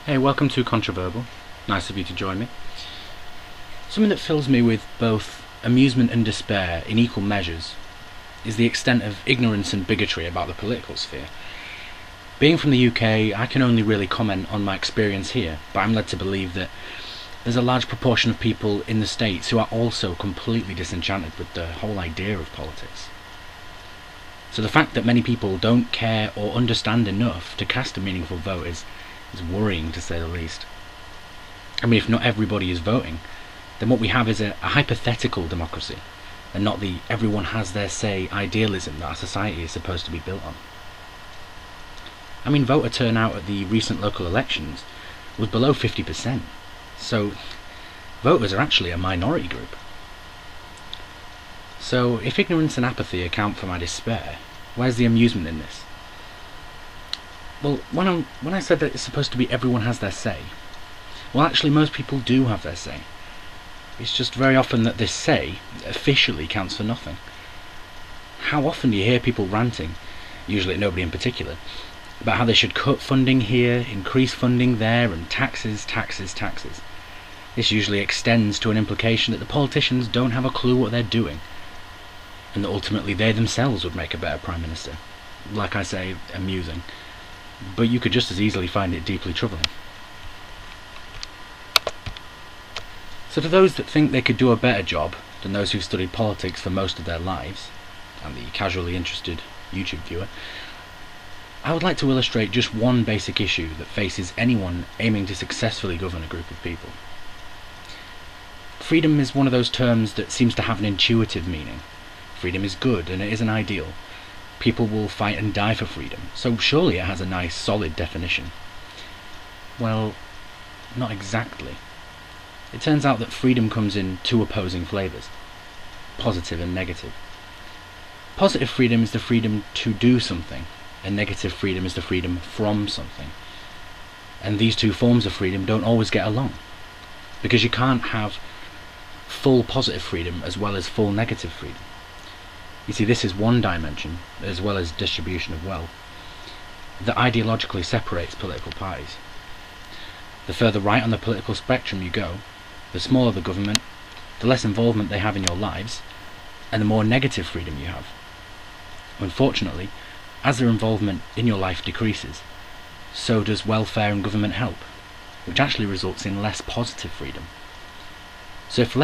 Hey, welcome to Controverbal. Nice of you to join me. Something that fills me with both amusement and despair in equal measures is the extent of ignorance and bigotry about the political sphere. Being from the UK, I can only really comment on my experience here, but I'm led to believe that there's a large proportion of people in the States who are also completely disenchanted with the whole idea of politics. So the fact that many people don't care or understand enough to cast a meaningful vote is worrying, to say the least. I mean, if not everybody is voting, then what we have is a hypothetical democracy, and not the everyone has their say idealism that our society is supposed to be built on. I mean, voter turnout at the recent local elections was below 50%, so voters are actually a minority group. So if ignorance and apathy account for my despair, where's the amusement in this? Well, when I said that it's supposed to be everyone has their say, well, actually most people do have their say. It's just very often that this say officially counts for nothing. How often do you hear people ranting, usually at nobody in particular, about how they should cut funding here, increase funding there, and taxes. This usually extends to an implication that the politicians don't have a clue what they're doing, and that ultimately they themselves would make a better Prime Minister. Like I say, amusing. But you could just as easily find it deeply troubling. So to those that think they could do a better job than those who've studied politics for most of their lives, and the casually interested YouTube viewer, I would like to illustrate just one basic issue that faces anyone aiming to successfully govern a group of people. Freedom is one of those terms that seems to have an intuitive meaning. Freedom is good and it is an ideal. People will fight and die for freedom, so surely it has a nice, solid definition. Well, not exactly. It turns out that freedom comes in two opposing flavours, positive and negative. Positive freedom is the freedom to do something, and negative freedom is the freedom from something. And these two forms of freedom don't always get along, because you can't have full positive freedom as well as full negative freedom. You see, this is one dimension, as well as distribution of wealth, that ideologically separates political parties. The further right on the political spectrum you go, the smaller the government, the less involvement they have in your lives, and the more negative freedom you have. Unfortunately, as their involvement in your life decreases, so does welfare and government help, which actually results in less positive freedom. So if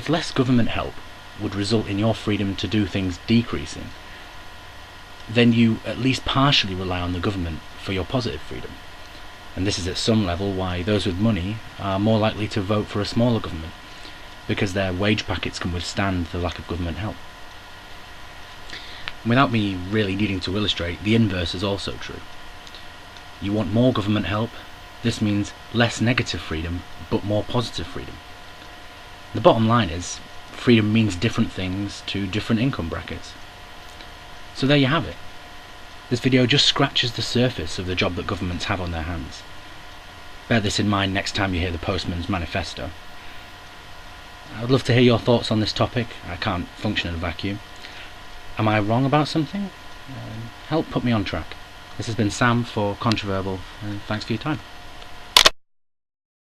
less government help would result in your freedom to do things decreasing, then you at least partially rely on the government for your positive freedom. And this is at some level why those with money are more likely to vote for a smaller government, because their wage packets can withstand the lack of government help. Without me really needing to illustrate, the inverse is also true. You want more government help, this means less negative freedom, but more positive freedom. The bottom line is, freedom means different things to different income brackets. So there you have it. This video just scratches the surface of the job that governments have on their hands. Bear this in mind next time you hear the Postman's Manifesto. I would love to hear your thoughts on this topic. I can't function in a vacuum. Am I wrong about something? Help put me on track. This has been Sam for Controverbal, and thanks for your time.